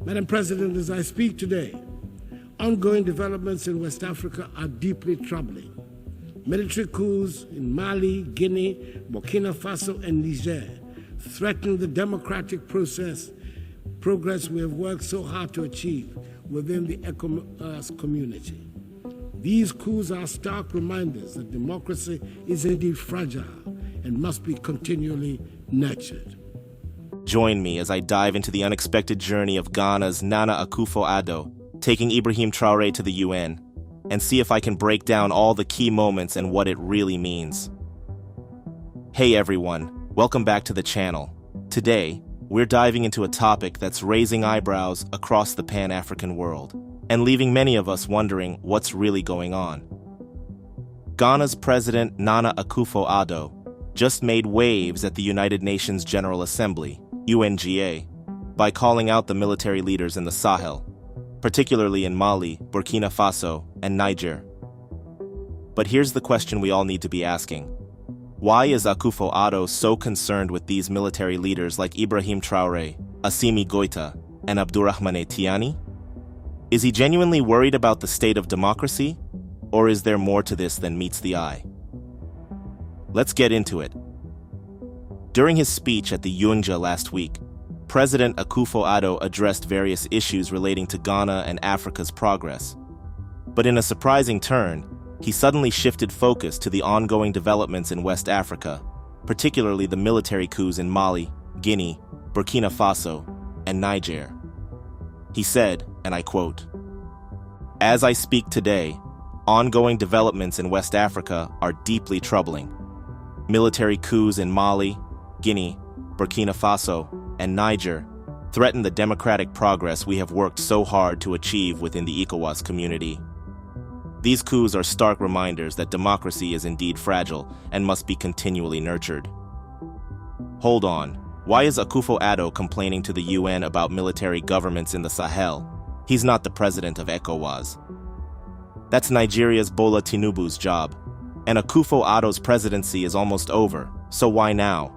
Madam President, as I speak today, ongoing developments in West Africa are deeply troubling. Military coups in Mali, Guinea, Burkina Faso, and Niger threaten the democratic progress we have worked so hard to achieve within the ECOWAS community. These coups are stark reminders that democracy is indeed fragile and must be continually nurtured. Join me as I dive into the unexpected journey of Ghana's Nana Akufo-Addo, taking Ibrahim Traoré to the UN, and see if I can break down all the key moments and what it really means. Hey everyone, welcome back to the channel. Today, we're diving into a topic that's raising eyebrows across the Pan-African world, and leaving many of us wondering what's really going on. Ghana's President Nana Akufo-Addo just made waves at the United Nations General Assembly, UNGA, by calling out the military leaders in the Sahel, particularly in Mali, Burkina Faso, and Niger. But here's the question we all need to be asking. Why is Akufo-Addo so concerned with these military leaders like Ibrahim Traoré, Assimi Goïta, and Abdourahmane Tiani? Is he genuinely worried about the state of democracy? Or is there more to this than meets the eye? Let's get into it. During his speech at the UNGA last week, President Akufo-Addo addressed various issues relating to Ghana and Africa's progress. But in a surprising turn, he suddenly shifted focus to the ongoing developments in West Africa, particularly the military coups in Mali, Guinea, Burkina Faso, and Niger. He said, and I quote, "As I speak today, ongoing developments in West Africa are deeply troubling. Military coups in Mali, Guinea, Burkina Faso, and Niger threaten the democratic progress we have worked so hard to achieve within the ECOWAS community. These coups are stark reminders that democracy is indeed fragile and must be continually nurtured." Hold on, why is Akufo-Addo complaining to the UN about military governments in the Sahel? He's not the president of ECOWAS. That's Nigeria's Bola Tinubu's job, and Akufo-Addo's presidency is almost over, so why now?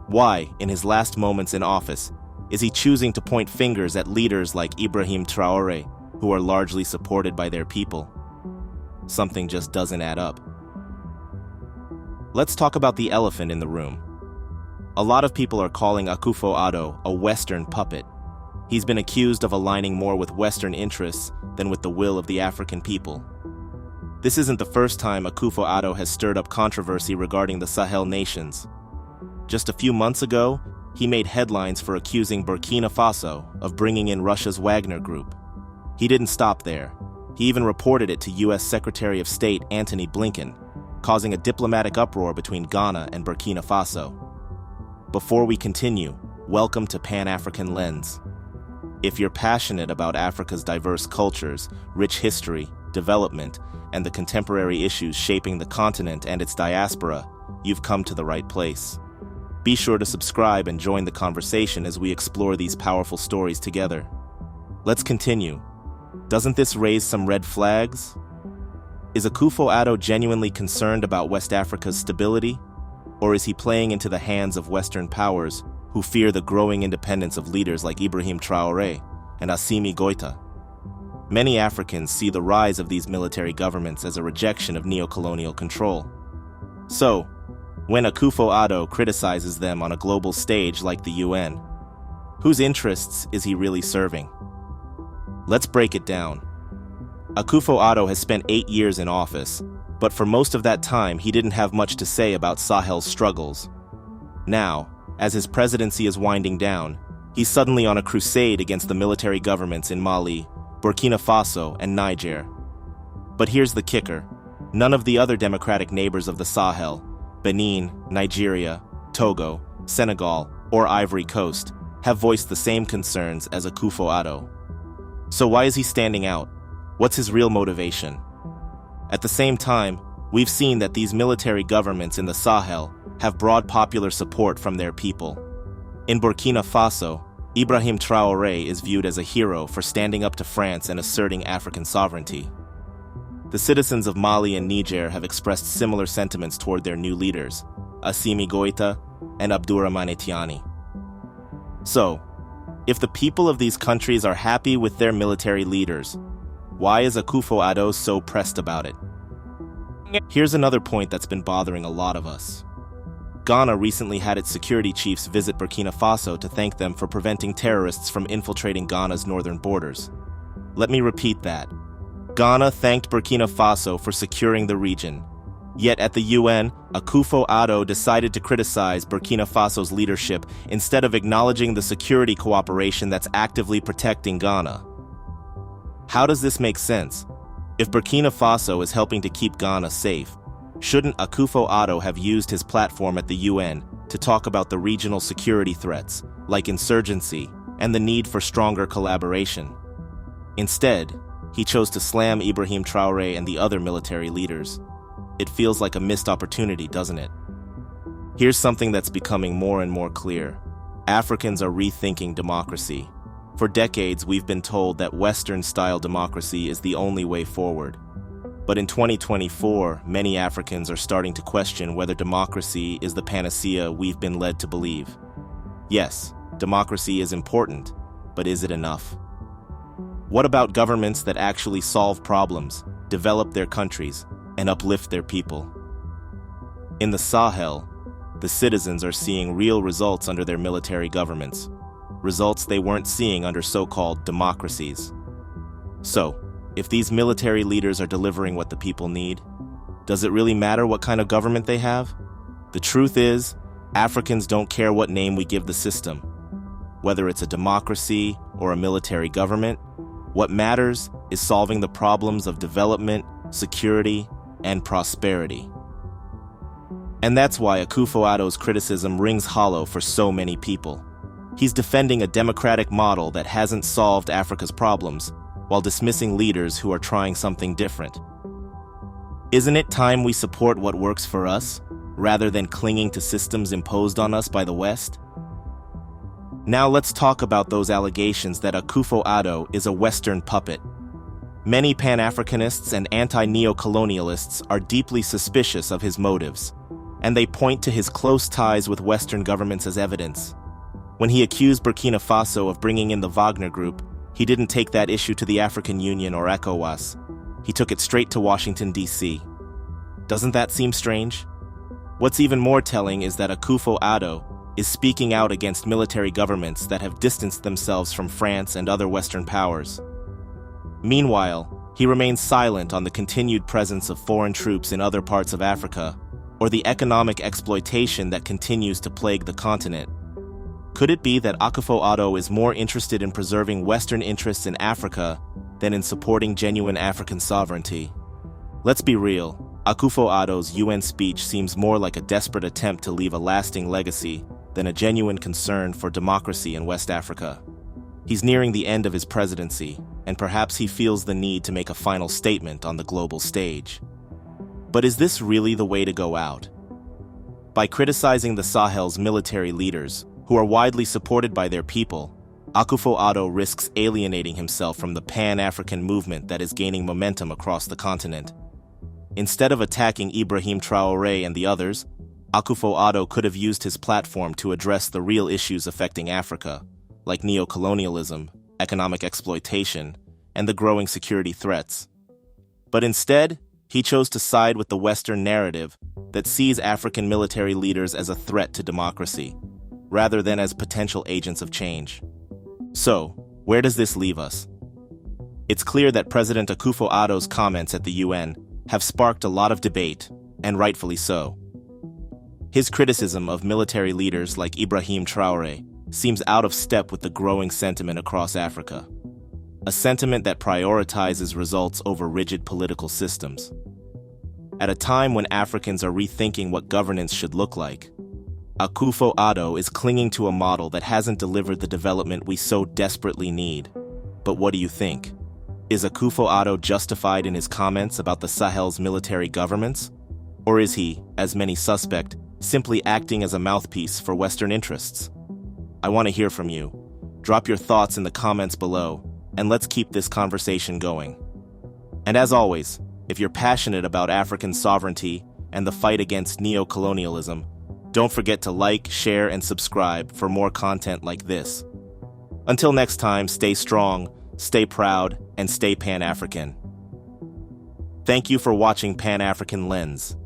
Why, in his last moments in office, is he choosing to point fingers at leaders like Ibrahim Traoré, who are largely supported by their people? Something just doesn't add up. Let's talk about the elephant in the room. A lot of people are calling Akufo-Addo a Western puppet. He's been accused of aligning more with Western interests than with the will of the African people. This isn't the first time Akufo-Addo has stirred up controversy regarding the Sahel nations. Just a few months ago, he made headlines for accusing Burkina Faso of bringing in Russia's Wagner Group. He didn't stop there. He even reported it to U.S. Secretary of State Antony Blinken, causing a diplomatic uproar between Ghana and Burkina Faso. Before we continue, welcome to Pan-African Lens. If you're passionate about Africa's diverse cultures, rich history, development, and the contemporary issues shaping the continent and its diaspora, you've come to the right place. Be sure to subscribe and join the conversation as we explore these powerful stories together. Let's continue. Doesn't this raise some red flags? Is Akufo-Addo genuinely concerned about West Africa's stability? Or is he playing into the hands of Western powers who fear the growing independence of leaders like Ibrahim Traoré and Assimi Goïta? Many Africans see the rise of these military governments as a rejection of neocolonial control. So, when Akufo-Addo criticizes them on a global stage like the UN, whose interests is he really serving? Let's break it down. Akufo-Addo has spent 8 years in office, but for most of that time he didn't have much to say about Sahel's struggles. Now, as his presidency is winding down, he's suddenly on a crusade against the military governments in Mali, Burkina Faso, and Niger. But here's the kicker. None of the other democratic neighbors of the Sahel, Benin, Nigeria, Togo, Senegal, or Ivory Coast, have voiced the same concerns as Akufo-Addo. So why is he standing out? What's his real motivation? At the same time, we've seen that these military governments in the Sahel have broad popular support from their people. In Burkina Faso, Ibrahim Traoré is viewed as a hero for standing up to France and asserting African sovereignty. The citizens of Mali and Niger have expressed similar sentiments toward their new leaders, Assimi Goïta and Abdourahmane Tiani. So, If the people of these countries are happy with their military leaders, why is Akufo-Addo so pressed about it? Here's another point that's been bothering a lot of us. Ghana recently had its security chiefs visit Burkina Faso to thank them for preventing terrorists from infiltrating Ghana's northern borders. Let me repeat that. Ghana thanked Burkina Faso for securing the region. Yet at the UN, Akufo-Addo decided to criticize Burkina Faso's leadership instead of acknowledging the security cooperation that's actively protecting Ghana. How does this make sense? If Burkina Faso is helping to keep Ghana safe, shouldn't Akufo-Addo have used his platform at the UN to talk about the regional security threats, like insurgency, and the need for stronger collaboration? Instead, he chose to slam Ibrahim Traoré and the other military leaders. It feels like a missed opportunity, doesn't it? Here's something that's becoming more and more clear. Africans are rethinking democracy. For decades, we've been told that Western-style democracy is the only way forward. But in 2024, many Africans are starting to question whether democracy is the panacea we've been led to believe. Yes, democracy is important, but is it enough? What about governments that actually solve problems, develop their countries, and uplift their people? In the Sahel, the citizens are seeing real results under their military governments, results they weren't seeing under so-called democracies. So, if these military leaders are delivering what the people need, does it really matter what kind of government they have? The truth is, Africans don't care what name we give the system. Whether it's a democracy or a military government, what matters is solving the problems of development, security, and prosperity. And that's why Akufo-Addo's criticism rings hollow for so many people. He's defending a democratic model that hasn't solved Africa's problems, while dismissing leaders who are trying something different. Isn't it time we support what works for us, rather than clinging to systems imposed on us by the West? Now let's talk about those allegations that Akufo-Addo is a Western puppet. Many Pan-Africanists and anti-neocolonialists are deeply suspicious of his motives, and they point to his close ties with Western governments as evidence. When he accused Burkina Faso of bringing in the Wagner Group, he didn't take that issue to the African Union or ECOWAS. He took it straight to Washington, D.C. Doesn't that seem strange? What's even more telling is that Akufo-Addo is speaking out against military governments that have distanced themselves from France and other Western powers. Meanwhile, he remains silent on the continued presence of foreign troops in other parts of Africa, or the economic exploitation that continues to plague the continent. Could it be that Akufo-Addo is more interested in preserving Western interests in Africa than in supporting genuine African sovereignty? Let's be real, Akufo-Addo's UN speech seems more like a desperate attempt to leave a lasting legacy than a genuine concern for democracy in West Africa. He's nearing the end of his presidency, and perhaps he feels the need to make a final statement on the global stage. But is this really the way to go out? By criticizing the Sahel's military leaders, who are widely supported by their people, Akufo-Addo risks alienating himself from the Pan-African movement that is gaining momentum across the continent. Instead of attacking Ibrahim Traoré and the others, Akufo-Addo could have used his platform to address the real issues affecting Africa, like neocolonialism, economic exploitation, and the growing security threats. But instead, he chose to side with the Western narrative that sees African military leaders as a threat to democracy, rather than as potential agents of change. So, where does this leave us? It's clear that President Akufo-Addo's comments at the UN have sparked a lot of debate, and rightfully so. His criticism of military leaders like Ibrahim Traoré seems out of step with the growing sentiment across Africa, a sentiment that prioritizes results over rigid political systems. At a time when Africans are rethinking what governance should look like, Akufo-Addo is clinging to a model that hasn't delivered the development we so desperately need. But what do you think? Is Akufo-Addo justified in his comments about the Sahel's military governments? Or is he, as many suspect, simply acting as a mouthpiece for Western interests? I want to hear from you. Drop your thoughts in the comments below, and let's keep this conversation going. And as always, if you're passionate about African sovereignty and the fight against neocolonialism, don't forget to like, share, and subscribe for more content like this. Until next time, stay strong, stay proud, and stay Pan-African. Thank you for watching Pan-African Lens.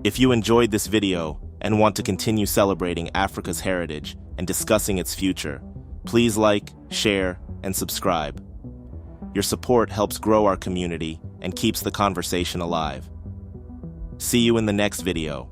If you enjoyed this video and want to continue celebrating Africa's heritage and discussing its future, please like, share, and subscribe. Your support helps grow our community and keeps the conversation alive. See you in the next video.